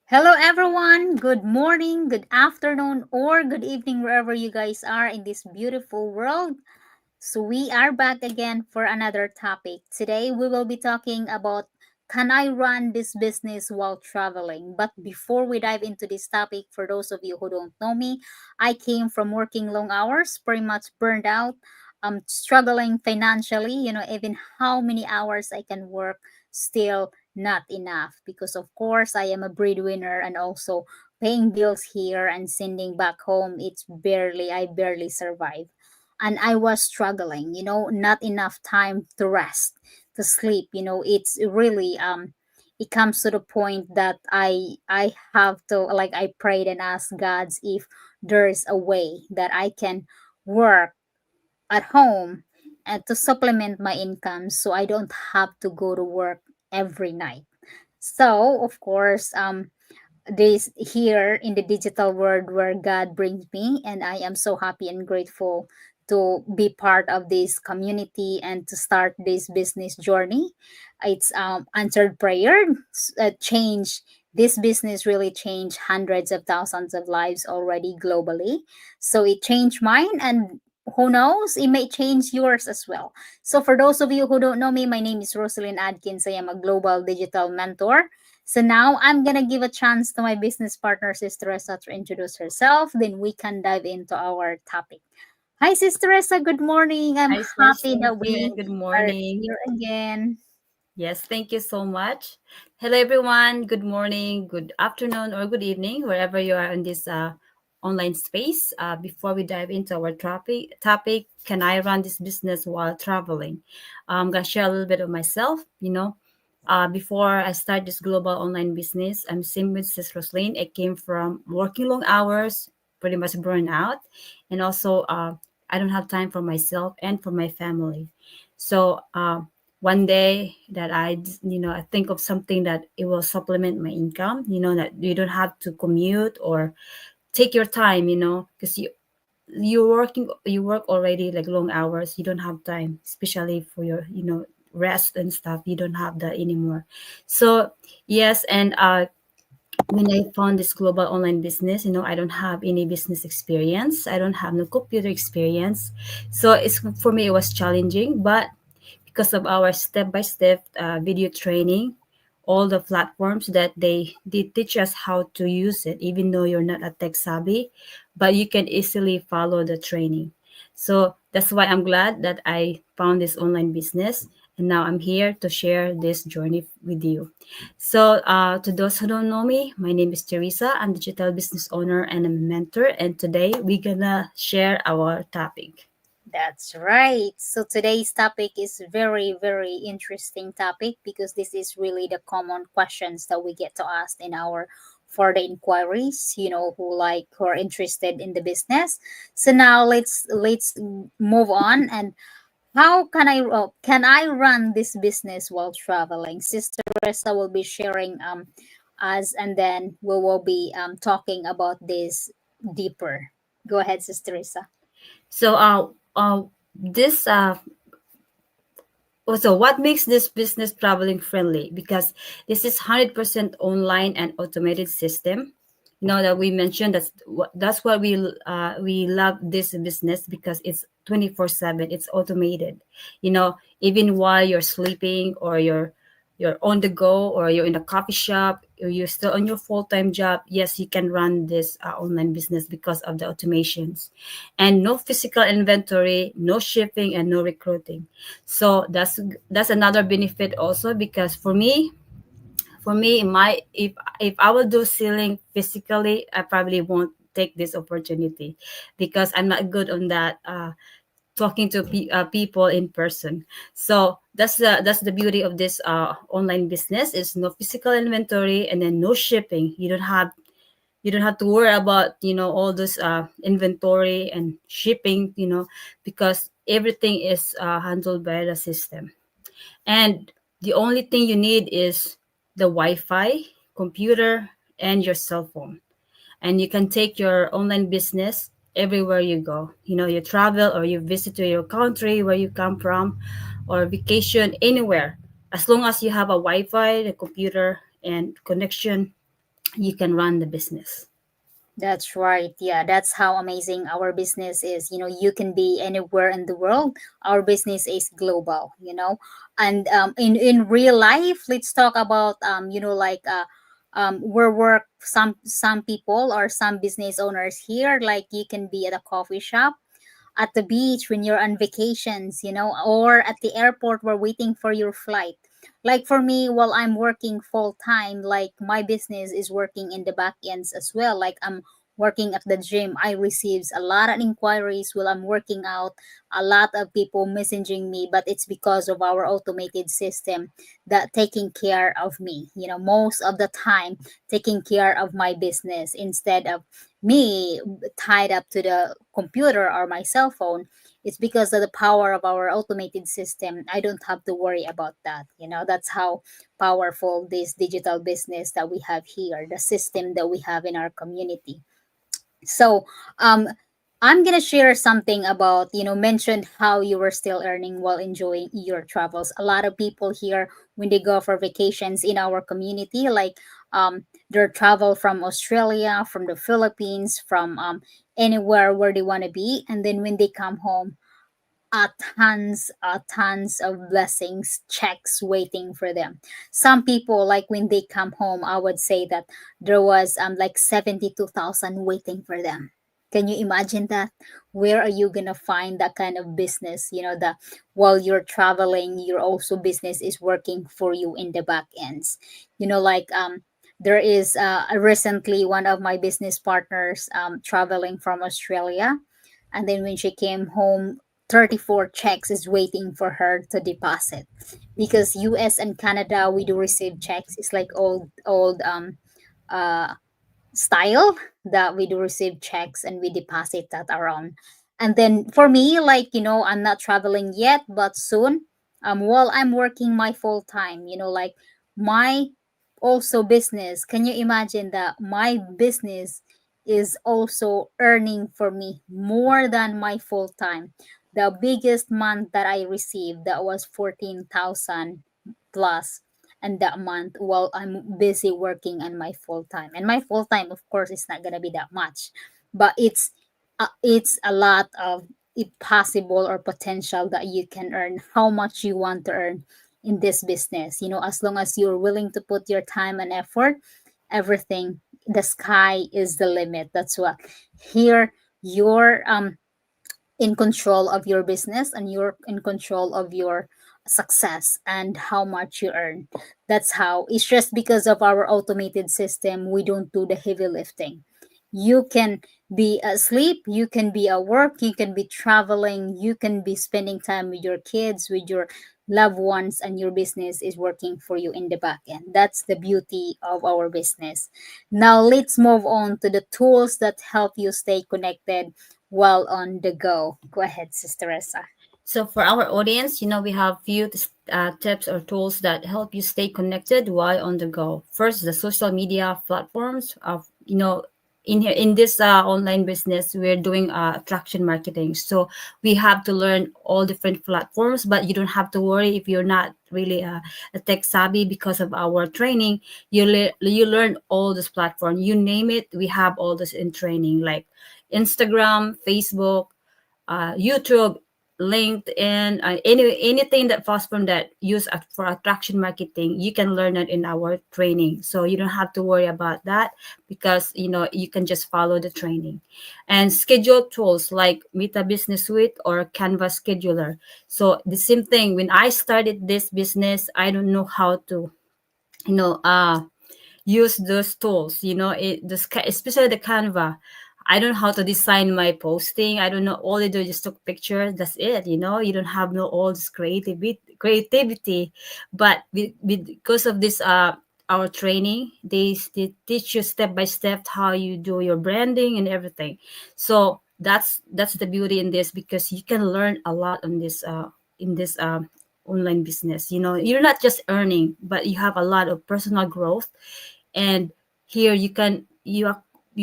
Hello, everyone. Good morning, good afternoon, or good evening, wherever you guys are in this beautiful world. So, we are back again for another topic. Today, we will be talking about can I run this business while traveling? But before we dive into this topic, for those of you who don't know me, I came from working long hours, pretty much burned out, struggling financially, even how many hours I can work, still not enough because, of course, I am a breadwinner and also paying bills here and sending back home. I barely survive and I was struggling, not enough time to rest, to sleep. It's really it comes to the point that I have to, like, I prayed and asked God's if there's a way that I can work at home and to supplement my income so I don't have to go to work every night. So, of course, this here in the digital world where God brings me, and I am so happy and grateful to be part of this community and to start this business journey. It's answered prayer, change. This business really changed hundreds of thousands of lives already globally. So it changed mine, and who knows, it may change yours as well. So, for those of you who don't know me, my name is Rosalind Adkins. I am a global digital mentor. So now I'm gonna give a chance to my business partner, Sister Teresa, to introduce herself. Then we can dive into our topic. Hi, Sister Teresa. Good morning. I'm Hi, Sis happy that we Roslyn. Good are morning. here again. Yes, thank you so much. Hello, everyone. Good morning, good afternoon, or good evening, wherever you are in this online space. Before we dive into our topic, can I run this business while traveling? I'm gonna share a little bit of myself. Before I start this global online business, I'm same with Sis Roslyn. I came from working long hours, pretty much burned out, and also I don't have time for myself and for my family. So one day that I think of something that it will supplement my income. That you don't have to commute or take your time. Because you work already like long hours. You don't have time, especially for your rest and stuff. You don't have that anymore. So yes, and when I found this global online business, I don't have any business experience. I don't have no computer experience. So it's for me it was challenging, but because of our step-by-step video training, all the platforms that they teach us how to use it, even though you're not a tech savvy, but you can easily follow the training. So that's why I'm glad that I found this online business, and now I'm here to share this journey with you. So to those who don't know me, my name is Teresa. I'm digital business owner and I'm a mentor, and today we're gonna share our topic. That's right. So today's topic is very, very interesting topic because this is really the common questions that we get to ask in our for the inquiries, who are interested in the business. So now let's move on and can I run this business while traveling? Sister Ressa will be sharing us and then we will be talking about this deeper. Go ahead, Sister Ressa. So this also what makes this business traveling friendly, because this is 100% online and automated system. That we mentioned, that's why we love this business, because it's 24/7. It's automated. Even while you're sleeping, or you're on the go, or you're in a coffee shop, or you're still on your full-time job, yes, you can run this online business because of the automations. And no physical inventory, no shipping, and no recruiting. So that's another benefit also, because for me, my if I will do selling physically, I probably won't take this opportunity, because I'm not good on that, talking to people in person. So that's the beauty of this online business, is no physical inventory, and then no shipping. You don't have to worry about all this inventory and shipping, because everything is handled by the system. And the only thing you need is the Wi-Fi, computer, and your cell phone. And you can take your online business everywhere you go. You travel, or you visit to your country where you come from, or vacation anywhere. As long as you have a Wi-Fi, the computer, and connection, you can run the business. That's right. Yeah, that's how amazing our business is. You can be anywhere in the world. Our business is global, And in real life, let's talk about like where work some people or some business owners here, like you can be at a coffee shop, at the beach when you're on vacations, or at the airport while waiting for your flight. Like for me, while I'm working full time, like my business is working in the back ends as well. Like I'm working at the gym, I receives a lot of inquiries while I'm working out, a lot of people messaging me, but it's because of our automated system that taking care of me, most of the time taking care of my business instead of me tied up to the computer or my cell phone. It's because of the power of our automated system. I don't have to worry about that. That's how powerful this digital business that we have here, the system that we have in our community. So, um, I'm gonna share something about, mentioned how you were still earning while enjoying your travels. A lot of people here, when they go for vacations in our community, like their travel from Australia, from the Philippines, from anywhere where they want to be, and then when they come home, tons of blessings, checks waiting for them. Some people, like when they come home, I would say that there was like 72,000 waiting for them. Can you imagine that? Where are you gonna find that kind of business? That while you're traveling, your also business is working for you in the back ends. Like there is recently one of my business partners traveling from Australia, and then when she came home, 34 checks is waiting for her to deposit, because US and Canada, we do receive checks. It's like old uh style that we do receive checks and we deposit that around. And then for me, like, I'm not traveling yet, but soon, while I'm working my full time, like my also business, can you imagine that my business is also earning for me more than my full time? The biggest month that I received, that was 14,000 plus, and that month while I'm busy working on my full time. And my full time, of course, is not gonna be that much, but it's a lot of it possible or potential that you can earn how much you want to earn in this business. As long as you're willing to put your time and effort, everything, the sky is the limit. That's what here you're in control of your business, and you're in control of your success and how much you earn. That's how it's just because of our automated system, we don't do the heavy lifting. You can be asleep, you can be at work, you can be traveling, you can be spending time with your kids, with your loved ones, and your business is working for you in the back end. That's the beauty of our business. Now let's move on to the tools that help you stay connected while on the go. Go ahead, Sister Ressa. So for our audience, we have few tips or tools that help you stay connected while on the go. First, the social media platforms of in here in this online business, we're doing attraction marketing. So we have to learn all different platforms, but you don't have to worry if you're not really a tech savvy because of our training. You learn all this platform. You name it, we have all this in training, like Instagram, Facebook, YouTube, LinkedIn, anything that falls from that use for attraction marketing, you can learn it in our training. So you don't have to worry about that because you can just follow the training. And schedule tools like Meta Business Suite or Canva Scheduler. So the same thing. When I started this business, I don't know how to you know uh use those tools, especially the Canva. I don't know how to design my posting. I don't know. All I do is just took pictures. That's it. You don't have no all this creativity. But because of this our training, they teach you step by step how you do your branding and everything. So that's the beauty in this, because you can learn a lot on this in this online business. You're not just earning, but you have a lot of personal growth. And here you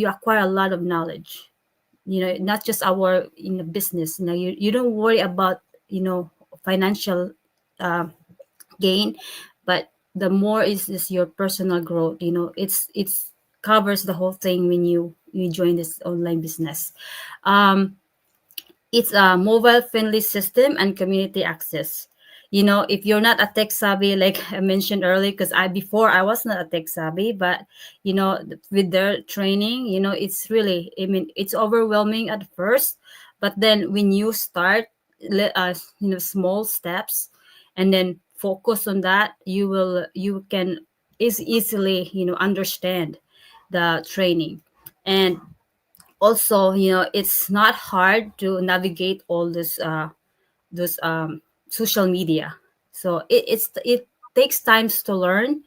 acquire a lot of knowledge, not just our business. You don't worry about financial uh, gain, but the more is your personal growth. It's covers the whole thing when you join this online business. Um, it's a mobile friendly system and community access. If you're not a tech savvy, like I mentioned earlier, because I was not a tech savvy, but with their training, it's really, I mean, it's overwhelming at first, but then when you start, small steps, and then focus on that, you can is easily, understand the training. And also, it's not hard to navigate all this those social media. So it takes times to learn,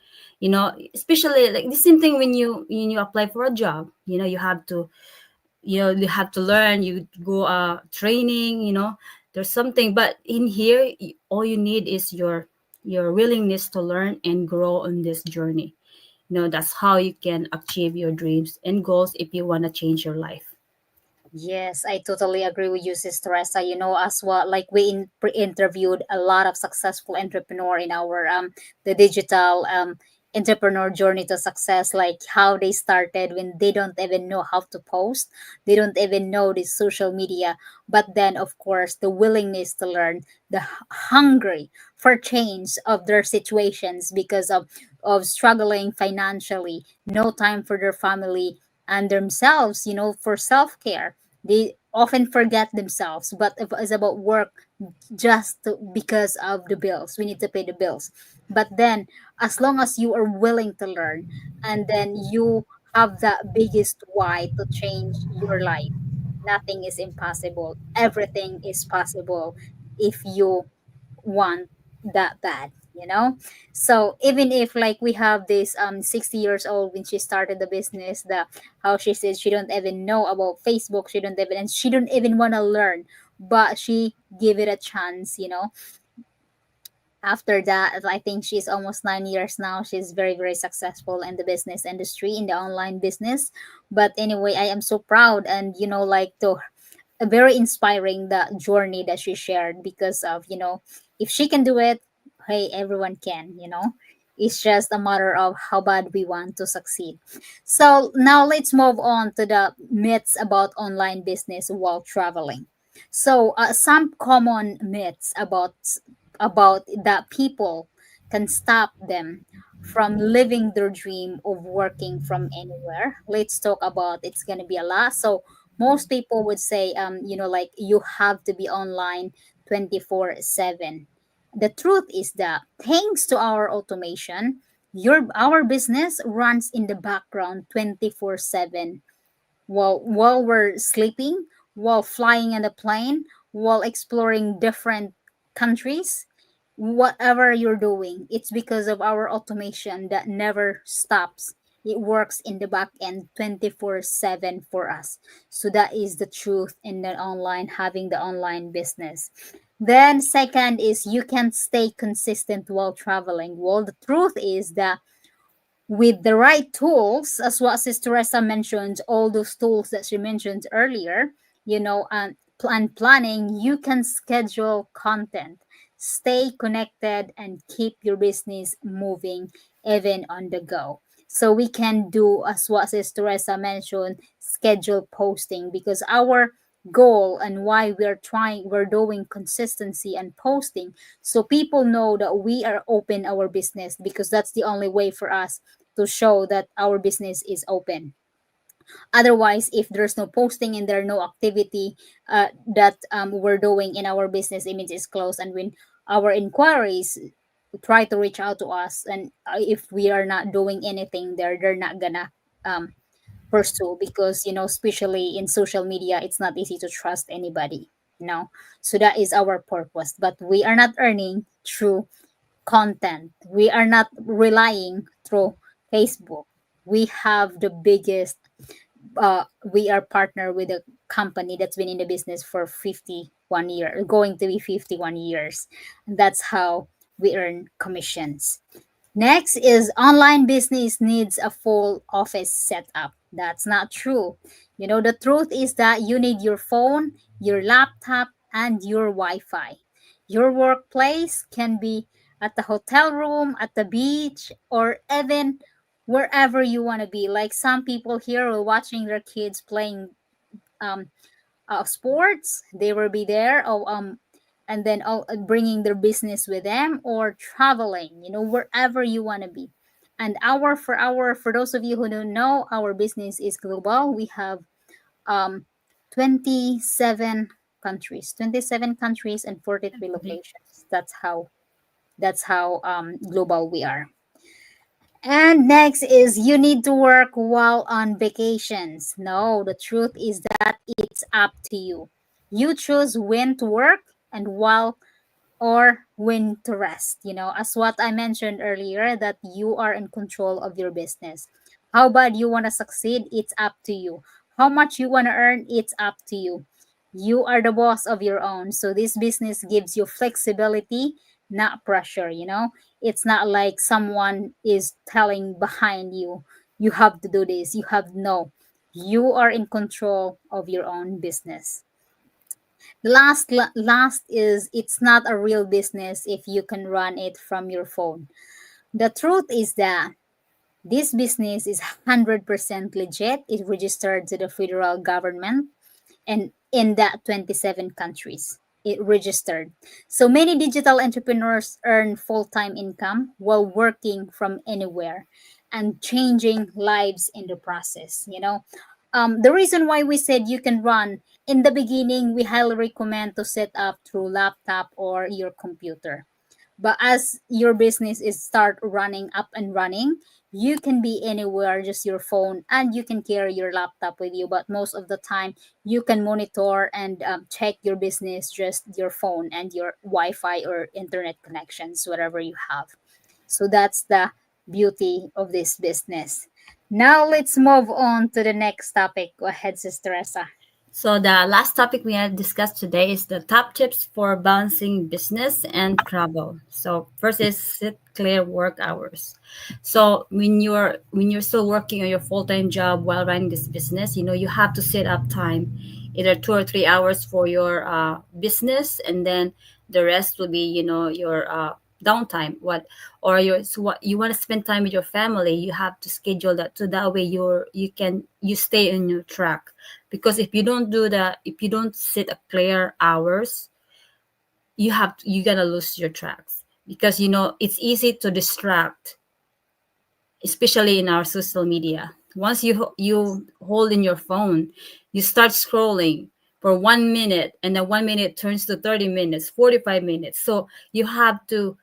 especially like the same thing when you apply for a job. You have to learn, you go training, there's something. But in here, all you need is your willingness to learn and grow on this journey. That's how you can achieve your dreams and goals if you want to change your life. Yes, I totally agree with you, Sister Teresa. You know, as well, like interviewed a lot of successful entrepreneur in our the digital entrepreneur journey to success, like how they started when they don't even know how to post, they don't even know the social media, but then of course the willingness to learn, the hungry for change of their situations because of struggling financially, no time for their family and themselves, you know, for self-care. They often forget themselves, but if it's about work, because of the bills, we need to pay the bills. But then as long as you are willing to learn, and then you have that biggest why to change your life, nothing is impossible, everything is possible if you want that bad, you know. So even if like we have this 60 years old when she started the business, the how she says she don't even know about Facebook, she don't even want to learn, but she give it a chance, you know. After that, I think she's almost 9 years now, she's very very successful in the business industry, in the online business. But anyway, I am so proud, and you know, like to very inspiring, the journey that she shared, because of, you know, if she can do it, hey, everyone can, you know. It's just a matter of how bad we want to succeed. So now let's move on to the myths about online business while traveling. So some common myths about that people can stop them from living their dream of working from anywhere. Let's talk about, it's going to be a lot. So most people would say, you know, like you have to be online 24/7. The truth is that thanks to our automation, our business runs in the background 24/7, while we're sleeping, while flying in a plane, while exploring different countries. Whatever you're doing, it's because of our automation that never stops. It works in the back end 24/7 for us. So that is the truth in the online, having the online business. Then second is you can stay consistent while traveling. Well, the truth is that with the right tools, as what Sister Teresa mentioned, all those tools that she mentioned earlier, you know, and planning, you can schedule content, stay connected, and keep your business moving even on the go. So we can do, as what Sister Teresa mentioned, schedule posting, because our goal and why we're doing consistency and posting, so people know that we are open our business, because that's the only way for us to show that our business is open. Otherwise, if there's no posting and there no activity that we're doing in our business, image is closed. And when our inquiries try to reach out to us, and if we are not doing anything there, they're not gonna um, pursue, because you know, especially in social media, it's not easy to trust anybody, you know. So that is our purpose, but we are not earning through content. We are not relying through Facebook. We have the biggest, we are partner with a company that's been in the business for 51 years, going to be 51 years. And that's how we earn commissions. Next is online business needs a full office setup. That's not true. You know, the truth is that you need your phone, your laptop, and your Wi Fi. Your workplace can be at the hotel room, at the beach, or even wherever you want to be. Like some people here are watching their kids playing um sports, they will be there. And then bringing their business with them, or traveling, wherever you want to be. And for those of you who don't know, our business is global. We have um 27 countries and 43 locations. That's how global we are. And next is, you need to work while on vacations. No, the truth is that it's up to you. You choose when to work and while, or when to rest. As what I mentioned earlier, that you are in control of your business. How bad you want to succeed, it's up to you. How much you want to earn, it's up to you. You are the boss of your own. So this business gives you flexibility, not pressure. It's not like someone is telling behind you, you have to do this, you have no. You are in control of your own business. Last is, it's not a real business if you can run it from your phone. The truth is that this business is 100% legit. It registered to the federal government, and in that 27 countries it registered. So many digital entrepreneurs earn full-time income while working from anywhere and changing lives in the process. The reason why we said you can run, in the beginning we highly recommend to set up through laptop or your computer. But as your business is start running up and running, you can be anywhere, just your phone, and you can carry your laptop with you. But most of the time, you can monitor and check your business just your phone and your Wi-Fi or internet connections, whatever you have. So that's the beauty of this business. Now let's move on to the next topic. Go ahead, Sister Esa. So the last topic we have discussed today is the top tips for balancing business and travel. So first is set clear work hours. So when you're still working on your full-time job while running this business, you have to set up time, either 2 or 3 hours for your business, and then the rest will be your downtime. What you want to spend time with your family, you have to schedule that, so that way you stay on your track. Because if you don't do that, if you don't set a clear hours, you're gonna lose your tracks. Because it's easy to distract, especially in our social media. Once you hold in your phone, you start scrolling for 1 minute, and then 1 minute turns to 30 minutes, 45 minutes. So you have to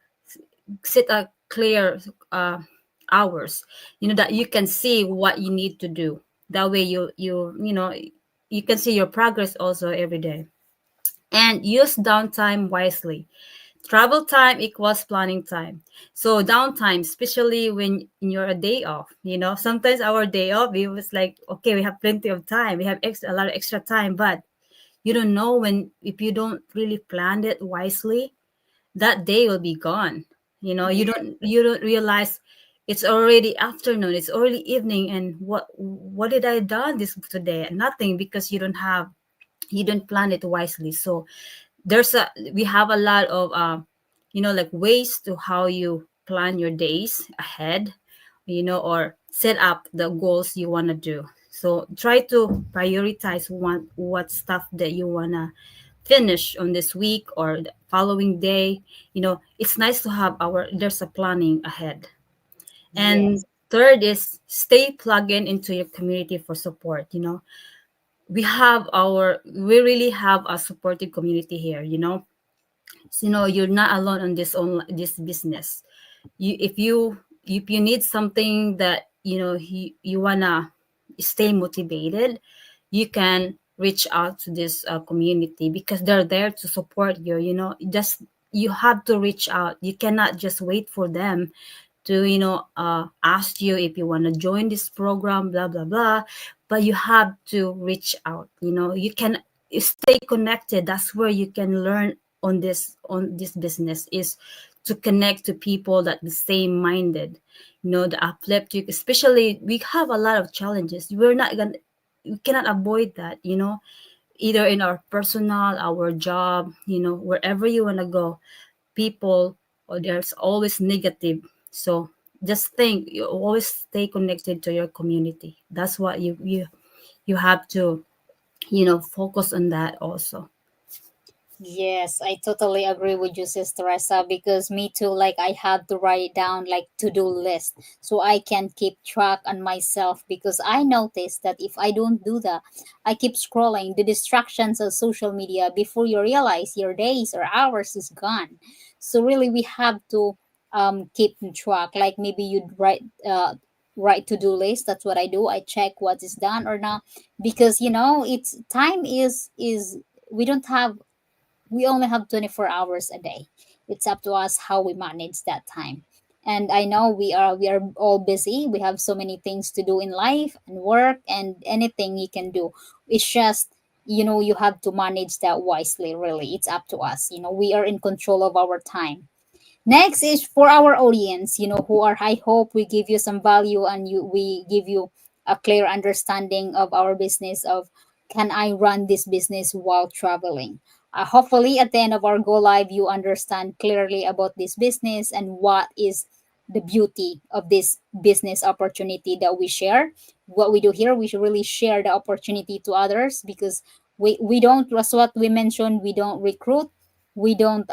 set a clear uh, hours, that you can see what you need to do. That way you can see your progress also every day. And use downtime wisely. Travel time equals planning time. So downtime, especially when you're a day off, sometimes our day off, it was like, okay, we have plenty of time, we have a lot of extra time, but you don't know, when if you don't really plan it wisely, that day will be gone. You Yeah. don't realize it's already afternoon, it's already evening, and what did I done this today? Nothing, because you don't plan it wisely. So we have a lot of like ways to how you plan your days ahead, or set up the goals you want to do. So try to prioritize what stuff that you want to finish on this week or the following day. It's nice to have our there's a planning ahead. And Yes. third is stay plugged in into your community for support. We really have a supportive community here. So, you're not alone on this business. If you need something that you wanna stay motivated, you can reach out to this community, because they're there to support you. Just you have to reach out. You cannot just wait for them to ask you if you want to join this program, blah blah blah. But you have to reach out. You can stay connected. That's where you can learn on this business, is to connect to people that the same minded, the uplift you. Especially, we have a lot of challenges. We cannot avoid that, either in our personal, our job, wherever you want to go, people, or there's always negative. So just think, you always stay connected to your community. That's what you have to, focus on that also. Yes, I totally agree with you, Sister Teresa, because me too, like I have to write down like to-do list so I can keep track on myself because I noticed that if I don't do that, I keep scrolling the distractions of social media before you realize your days or hours is gone. So really we have to keep in track. Like maybe you'd write to-do list. That's what I do. I check what is done or not because it's time is we don't have we only have 24 hours a day. It's up to us how we manage that time. And I know we are all busy. We have so many things to do in life and work and anything you can do. It's just you have to manage that wisely. Really, it's up to us. We are in control of our time. Next is for our audience, who are, I hope we give you some value and we give you a clear understanding of our business of can I run this business while traveling? Hopefully at the end of our go live, you understand clearly about this business and what is the beauty of this business opportunity that we share. What we do here, we should really share the opportunity to others because we don't, that's what we mentioned, we don't recruit, we don't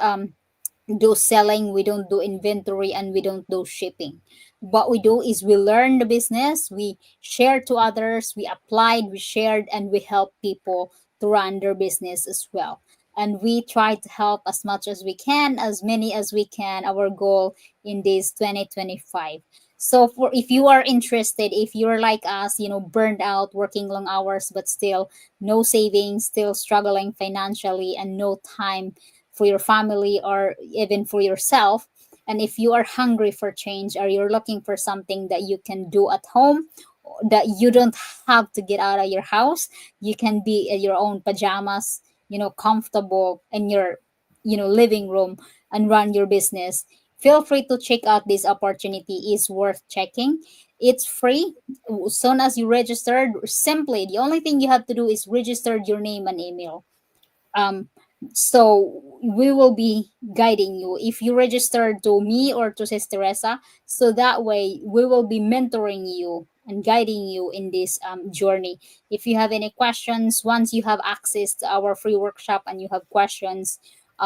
do selling, we don't do inventory, and we don't do shipping. What we do is we learn the business, we share to others, we applied, we shared, and we help people to run their business as well. And we try to help as much as we can, as many as we can, our goal in this 2025. So for if you are interested, if you're like us, burned out working long hours but still no savings, still struggling financially and no time for your family or even for yourself. And if you are hungry for change or you're looking for something that you can do at home, that you don't have to get out of your house, you can be in your own pajamas, comfortable in your, living room and run your business. Feel free to check out this opportunity. Is worth checking. It's free. As soon as you registered, simply the only thing you have to do is register your name and email. Um so we will be guiding you if you register to me or to Sister Teresa, so that way we will be mentoring you and guiding you in this journey. If you have any questions, once you have access to our free workshop and you have questions,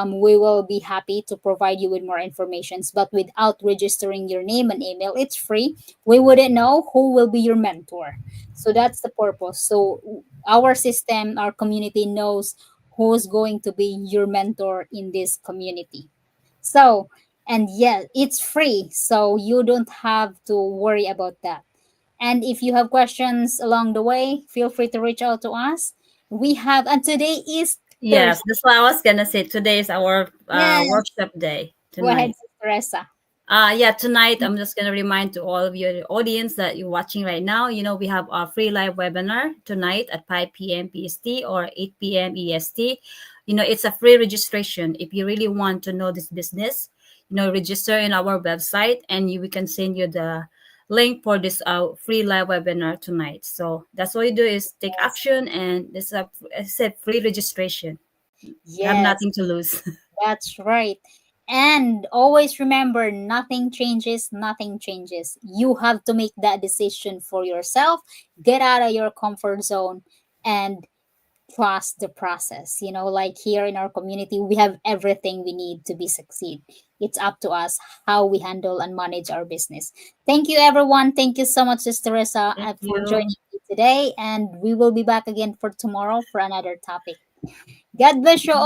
we will be happy to provide you with more informations, but without registering your name and email, it's free. We wouldn't know who will be your mentor, so that's the purpose. So our system, our community knows who's going to be your mentor in this community. So, and yeah, it's free, so you don't have to worry about that. And if you have questions along the way, feel free to reach out to us. We have, and today is Yes, Thursday. that's what I was gonna say. Today is our Yes, workshop day go ahead, tonight. Sister Teresa. Yeah, tonight I'm just gonna remind to all of your audience that you're watching right now. We have our free live webinar tonight at 5 p.m. PST or 8 p.m. EST. It's a free registration. If you really want to know this business, register in our website, and we can send you the link for this free live webinar tonight. So that's all you do is take Yes, action, and this is I said free registration. You have yes, nothing to lose. that's right. And always remember, nothing changes, nothing changes. You have to make that decision for yourself. Get out of your comfort zone and trust the process. Like here in our community, we have everything we need to be succeed. It's up to us how we handle and manage our business. Thank you, everyone. Thank you so much, Sister Teresa, Thank for you. joining me today. And we will be back again for tomorrow for another topic. God bless you all.